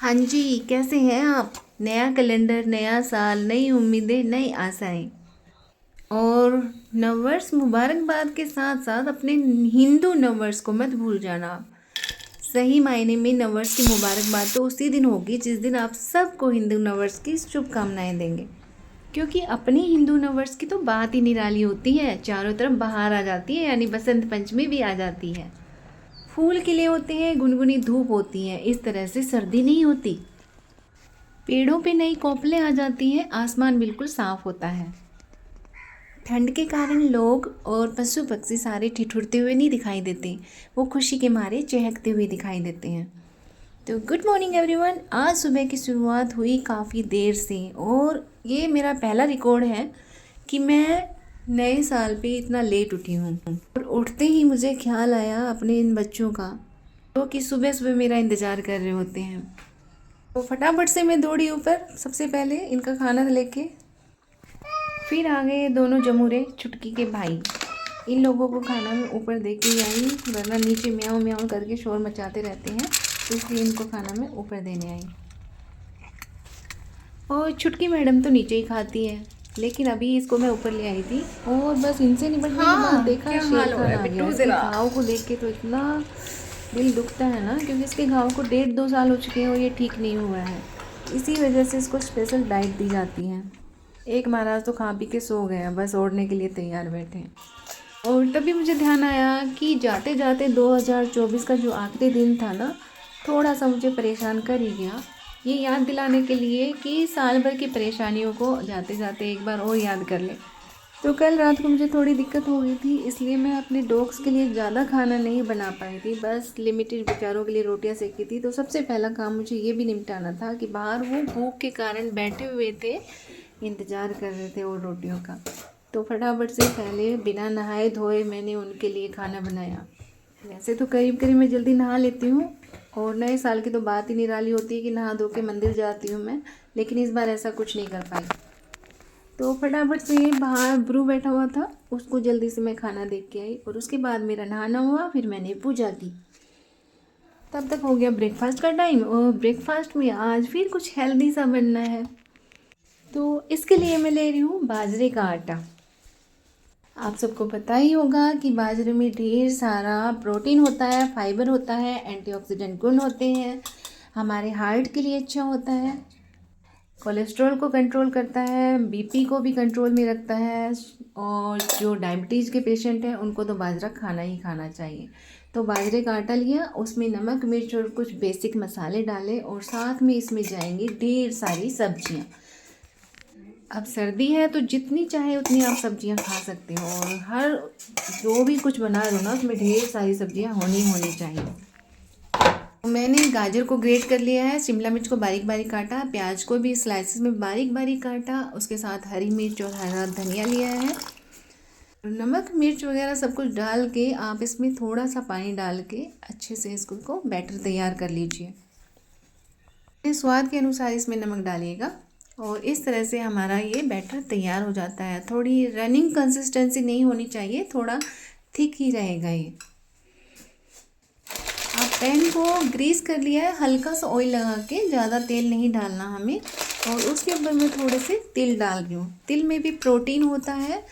हाँ जी, कैसे हैं आप? नया कैलेंडर, नया साल, नई उम्मीदें, नई आशाएं और नववर्ष मुबारकबाद के साथ साथ अपने हिंदू नववर्ष को मत भूल जाना आप। सही मायने में नववर्ष की मुबारकबाद तो उसी दिन होगी जिस दिन आप सबको हिंदू नववर्ष की शुभकामनाएं देंगे, क्योंकि अपनी हिंदू नववर्ष की तो बात ही निराली होती है। चारों तरफ बाहर आ जाती है, यानी बसंत पंचमी भी आ जाती है। फूल खिले होते हैं, गुनगुनी धूप होती है। इस तरह से सर्दी नहीं होती। पेड़ों पे नई कोपलें आ जाती हैं, आसमान बिल्कुल साफ होता है। ठंड के कारण लोग और पशु पक्षी सारे ठिठुरते हुए नहीं दिखाई देते, वो खुशी के मारे चहकते हुए दिखाई देते हैं। तो गुड मॉर्निंग एवरीवन। आज सुबह की शुरुआत हुई काफ़ी देर से और ये मेरा पहला रिकॉर्ड है कि मैं नए साल पे इतना लेट उठी हूँ। और उठते ही मुझे ख्याल आया अपने इन बच्चों का, जो कि सुबह सुबह मेरा इंतज़ार कर रहे होते हैं। तो फटाफट से मैं दौड़ी ऊपर, सबसे पहले इनका खाना लेके। फिर आ गए दोनों जमूरे छुटकी के भाई। इन लोगों को खाना मैं ऊपर दे के आई, वरना नीचे म्याऊं म्याऊं करके शोर मचाते रहते हैं, तो इसलिए इनको खाना मैं ऊपर देने आई। और छुटकी मैडम तो नीचे ही खाती है, लेकिन अभी इसको मैं ऊपर ले आई थी और बस इनसे निपटने के बाद देखा शेर खान आ गया। इसके घाव को देख के तो इतना दिल दुखता है ना, क्योंकि इसके घाव को 1.5-2 साल हो चुके हैं और ये ठीक नहीं हुआ है। इसी वजह से इसको स्पेशल डाइट दी जाती है। एक महाराज तो खा पी के सो गए हैं, बस ओढ़ने के लिए तैयार बैठे हैं। और तभी मुझे ध्यान आया कि जाते जाते 2024 का जो आखिरी दिन था ना, थोड़ा सा मुझे परेशान कर ही गया। ये याद दिलाने के लिए कि साल भर की परेशानियों को जाते जाते एक बार और याद कर ले। तो कल रात को मुझे थोड़ी दिक्कत हो गई थी, इसलिए मैं अपने डॉग्स के लिए ज़्यादा खाना नहीं बना पाई थी, बस लिमिटेड बेचारों के लिए रोटियां सेकी थी। तो सबसे पहला काम मुझे ये भी निपटाना था कि बाहर वो भूख के कारण बैठे हुए थे, इंतज़ार कर रहे थे और रोटियों का। तो फटाफट से पहले बिना नहाए धोए मैंने उनके लिए खाना बनाया। वैसे तो करीब करीब मैं जल्दी नहा लेती हूँ और नए साल की तो बात ही निराली होती है कि नहा धो के मंदिर जाती हूँ मैं, लेकिन इस बार ऐसा कुछ नहीं कर पाई। तो फटाफट से बाहर ब्रू बैठा हुआ था, उसको जल्दी से मैं खाना दे के आई और उसके बाद मेरा नहाना हुआ, फिर मैंने पूजा की। तब तक हो गया ब्रेकफास्ट का टाइम और ब्रेकफास्ट में आज फिर कुछ हेल्दी सा बनना है। तो इसके लिए मैं ले रही हूँ बाजरे का आटा। आप सबको पता ही होगा कि बाजरे में ढेर सारा प्रोटीन होता है, फाइबर होता है, एंटीऑक्सीडेंट गुण होते हैं, हमारे हार्ट के लिए अच्छा होता है, कोलेस्ट्रॉल को कंट्रोल करता है, बीपी को भी कंट्रोल में रखता है। और जो डायबिटीज़ के पेशेंट हैं उनको तो बाजरा खाना ही खाना चाहिए। तो बाजरे का आटा लिया, उसमें नमक मिर्च और कुछ बेसिक मसाले डाले और साथ में इसमें जाएंगी ढेर सारी सब्जियां। अब सर्दी है तो जितनी चाहे उतनी आप सब्जियां खा सकते हो, और हर जो भी कुछ बना रहे हो ना उसमें ढेर सारी सब्जियां होनी चाहिए। मैंने गाजर को ग्रेट कर लिया है, शिमला मिर्च को बारीक बारीक काटा, प्याज को भी स्लाइसेस में बारीक बारीक काटा, उसके साथ हरी मिर्च और हरा धनिया लिया है। नमक मिर्च वगैरह सब कुछ डाल के आप इसमें थोड़ा सा पानी डाल के अच्छे से इसको बैटर तैयार कर लीजिए। स्वाद के अनुसार इसमें नमक डालिएगा और इस तरह से हमारा ये बैटर तैयार हो जाता है। थोड़ी रनिंग कंसिस्टेंसी नहीं होनी चाहिए, थोड़ा थिक ही रहेगा ये। आप पैन को ग्रीस कर लिया है, हल्का सा ऑयल लगा के, ज़्यादा तेल नहीं डालना हमें। और उसके ऊपर मैं थोड़े से तिल डाल रही हूँ। तिल में भी प्रोटीन होता है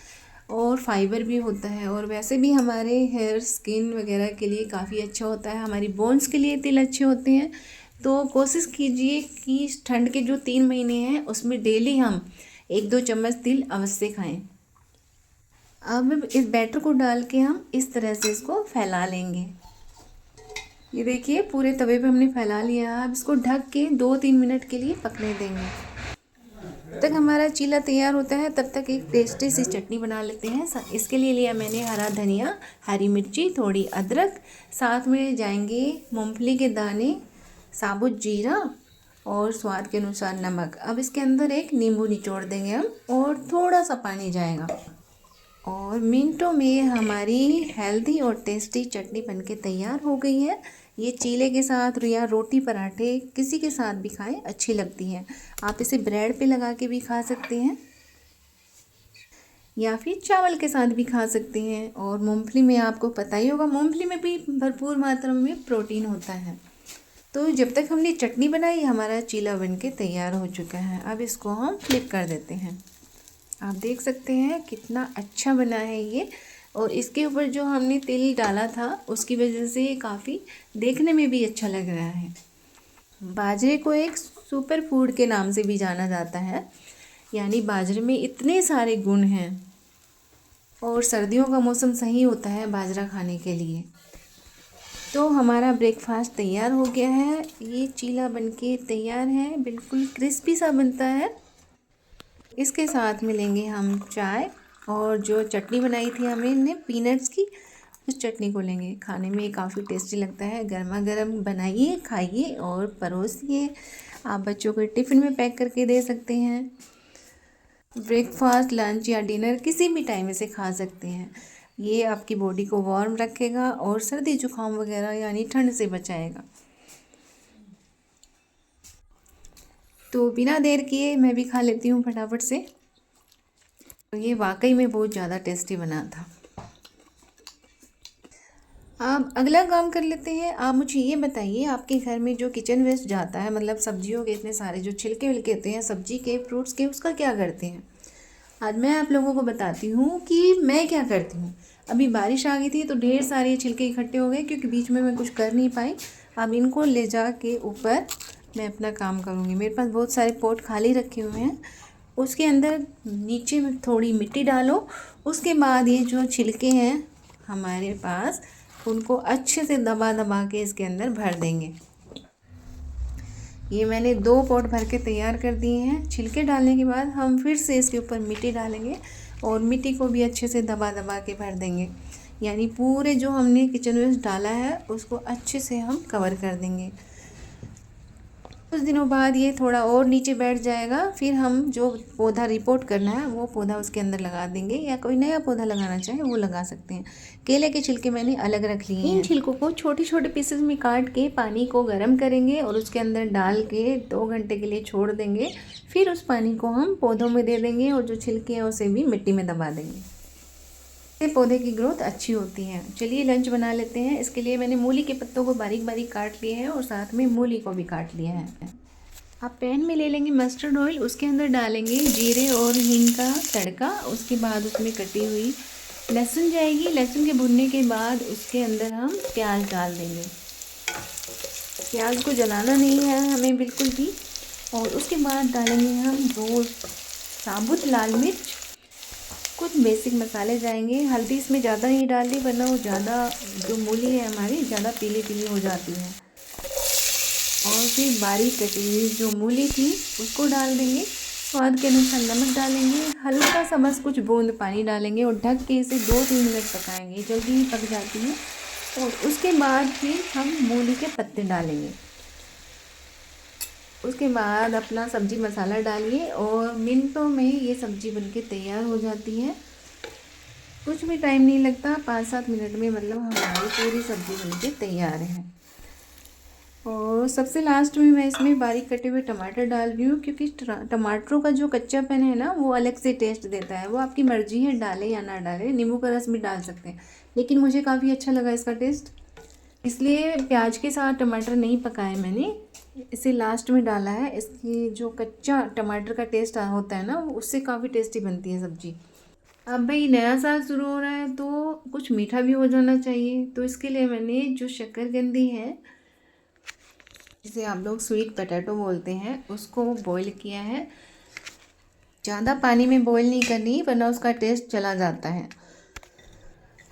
और फाइबर भी होता है, और वैसे भी हमारे हेयर स्किन वगैरह के लिए काफ़ी अच्छा होता है, हमारी बोन्स के लिए तिल अच्छे होते हैं। तो कोशिश कीजिए कि ठंड के जो 3 महीने हैं उसमें डेली हम 1-2 चम्मच तिल अवश्य खाएं। अब इस बैटर को डाल के हम इस तरह से इसको फैला लेंगे। ये देखिए पूरे तवे पे हमने फैला लिया। अब इसको ढक के 2-3 मिनट के लिए पकने देंगे। तब तक हमारा चीला तैयार होता है, तब तक एक टेस्टी सी चटनी बना लेते हैं। इसके लिए लिया मैंने हरा धनिया, हरी मिर्ची, थोड़ी अदरक, साथ में जाएंगे मूंगफली के दाने, साबुत जीरा और स्वाद के अनुसार नमक। अब इसके अंदर एक नींबू निचोड़ देंगे हम और थोड़ा सा पानी जाएगा, और मिनटों में हमारी हेल्दी और टेस्टी चटनी बनके तैयार हो गई है। ये चीले के साथ या रोटी पराठे किसी के साथ भी खाएं, अच्छी लगती है। आप इसे ब्रेड पे लगा के भी खा सकते हैं या फिर चावल के साथ भी खा सकते हैं। और मूंगफली में आपको पता ही होगा, मूंगफली में भी भरपूर मात्रा में प्रोटीन होता है। तो जब तक हमने चटनी बनाई हमारा चीला बन के तैयार हो चुका है। अब इसको हम फ्लिप कर देते हैं। आप देख सकते हैं कितना अच्छा बना है ये। और इसके ऊपर जो हमने तिल डाला था उसकी वजह से ये काफ़ी देखने में भी अच्छा लग रहा है। बाजरे को एक सुपर फूड के नाम से भी जाना जाता है, यानी बाजरे में इतने सारे गुण हैं और सर्दियों का मौसम सही होता है बाजरा खाने के लिए। तो हमारा ब्रेकफास्ट तैयार हो गया है। ये चीला बनके तैयार है, बिल्कुल क्रिस्पी सा बनता है। इसके साथ मिलेंगे हम चाय और जो चटनी बनाई थी हमने पीनट्स की, उस चटनी को लेंगे। खाने में काफ़ी टेस्टी लगता है। गर्मा गर्म बनाइए, खाइए और परोसिए। आप बच्चों को टिफ़िन में पैक करके दे सकते हैं। ब्रेकफास्ट, लंच या डिनर किसी भी टाइम इसे खा सकते हैं। ये आपकी बॉडी को वार्म रखेगा और सर्दी जुकाम वगैरह यानी ठंड से बचाएगा। तो बिना देर किए मैं भी खा लेती हूँ फटाफट से। तो ये वाकई में बहुत ज़्यादा टेस्टी बना था। आप अगला काम कर लेते हैं। आप मुझे ये बताइए, आपके घर में जो किचन वेस्ट जाता है, मतलब सब्जियों के इतने सारे जो छिलके विलके होते हैं सब्जी के, फ्रूट्स के, उसका क्या करते हैं? आज मैं आप लोगों को बताती हूँ कि मैं क्या करती हूँ। अभी बारिश आ गई थी तो ढेर सारे छिलके इकट्ठे हो गए, क्योंकि बीच में मैं कुछ कर नहीं पाई। अब इनको ले जा के ऊपर मैं अपना काम करूँगी। मेरे पास बहुत सारे पॉट खाली रखे हुए हैं, उसके अंदर नीचे में थोड़ी मिट्टी डालो। उसके बाद ये जो छिलके हैं हमारे पास, उनको अच्छे से दबा दबा के इसके अंदर भर देंगे। ये मैंने 2 पॉट भर के तैयार कर दिए हैं। छिलके डालने के बाद हम फिर से इसके ऊपर मिट्टी डालेंगे और मिट्टी को भी अच्छे से दबा दबा के भर देंगे। यानी पूरे जो हमने किचन वेस्ट डाला है उसको अच्छे से हम कवर कर देंगे। कुछ दिनों बाद ये थोड़ा और नीचे बैठ जाएगा। फिर हम जो पौधा रिपोर्ट करना है वो पौधा उसके अंदर लगा देंगे, या कोई नया पौधा लगाना चाहे वो लगा सकते हैं। केले के छिलके मैंने अलग रख लिए हैं। इन छिलकों को छोटे छोटे पीसेस में काट के पानी को गर्म करेंगे और उसके अंदर डाल के 2 घंटे के लिए छोड़ देंगे। फिर उस पानी को हम पौधों में दे देंगे और जो छिलके हैं उसे भी मिट्टी में दबा देंगे। पौधे की ग्रोथ अच्छी होती है। चलिए लंच बना लेते हैं। इसके लिए मैंने मूली के पत्तों को बारीक बारीक काट लिए हैं और साथ में मूली को भी काट लिया है। आप पैन में ले लेंगे मस्टर्ड ऑयल, उसके अंदर डालेंगे जीरे और हींग का तड़का। उसके बाद उसमें कटी हुई लहसुन जाएगी। लहसुन के भुनने के बाद उसके अंदर हम प्याज डाल देंगे। प्याज को जलाना नहीं है हमें बिल्कुल भी। और उसके बाद डालेंगे हम 2 साबुत लाल मिर्च, कुछ बेसिक मसाले जाएंगे। हल्दी इसमें ज़्यादा नहीं डालनी, वरना वो ज़्यादा जो मूली है हमारी ज़्यादा पीली पीली हो जाती है। और फिर बारीक कटी हुई जो मूली थी उसको डाल देंगे। स्वाद के अनुसार नमक डालेंगे, हल्का सा बस कुछ बूंद पानी डालेंगे और ढक के इसे 2-3 मिनट पकाएंगे। जल्दी ही पक जाती है। और उसके बाद फिर हम मूली के पत्ते डालेंगे। उसके बाद अपना सब्ज़ी मसाला डालिए और मिनटों में ये सब्ज़ी बनके तैयार हो जाती है। कुछ भी टाइम नहीं लगता, 5-7 मिनट में मतलब हमारी पूरी सब्ज़ी बनके तैयार है। और सबसे लास्ट में मैं इसमें बारीक कटे हुए टमाटर डाल रही हूँ, क्योंकि टमाटरों का जो कच्चापन है ना वो अलग से टेस्ट देता है। वो आपकी मर्ज़ी है डालें या ना डालें। नींबू का रस भी डाल सकते हैं, लेकिन मुझे काफ़ी अच्छा लगा इसका टेस्ट, इसलिए प्याज के साथ टमाटर नहीं पकाए मैंने, इसे लास्ट में डाला है। इसकी जो कच्चा टमाटर का टेस्ट होता है ना उससे काफ़ी टेस्टी बनती है सब्ज़ी। अब भाई नया साल शुरू हो रहा है तो कुछ मीठा भी हो जाना चाहिए। तो इसके लिए मैंने जो शक्करकंदी है, जिसे आप लोग स्वीट पोटैटो बोलते हैं, उसको बॉईल किया है। ज़्यादा पानी में बॉईल नहीं करनी, वरना उसका टेस्ट चला जाता है।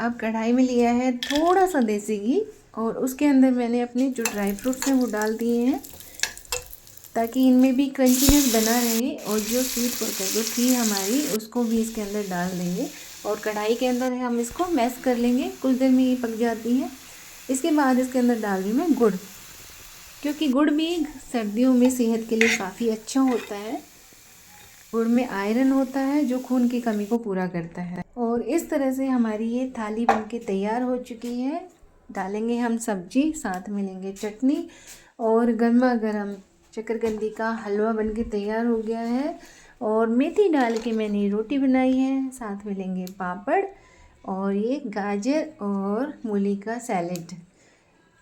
अब कढ़ाई में लिया है थोड़ा सा देसी घी और उसके अंदर मैंने अपने जो ड्राई फ्रूट्स हैं वो डाल दिए हैं, ताकि इनमें भी क्रंचीनेस बना रहे। और जो स्वीट पोटैटो थी हमारी उसको भी इसके अंदर डाल देंगे और कढ़ाई के अंदर हम इसको मैश कर लेंगे। कुछ देर में ये पक जाती है। इसके बाद इसके अंदर डाल रही हूँ मैं गुड़, क्योंकि गुड़ भी सर्दियों में सेहत के लिए काफ़ी अच्छा होता है। गुड़ में आयरन होता है जो खून की कमी को पूरा करता है। और इस तरह से हमारी ये थाली बनके तैयार हो चुकी है। डालेंगे हम सब्जी, साथ में लेंगे चटनी और गर्मा गर्म शक्करकंदी का हलवा बनके तैयार हो गया है। और मेथी डाल के मैंने रोटी बनाई है, साथ में लेंगे पापड़ और ये गाजर और मूली का सैलेड।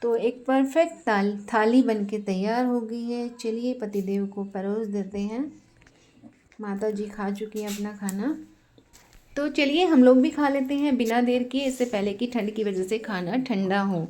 तो एक परफेक्ट थाली बनके तैयार हो गई है। चलिए पतिदेव को परोस देते हैं। माता जी खा चुकी हैं अपना खाना, तो चलिए हम लोग भी खा लेते हैं बिना देर किए, इससे पहले कि ठंड की वजह से खाना ठंडा हो।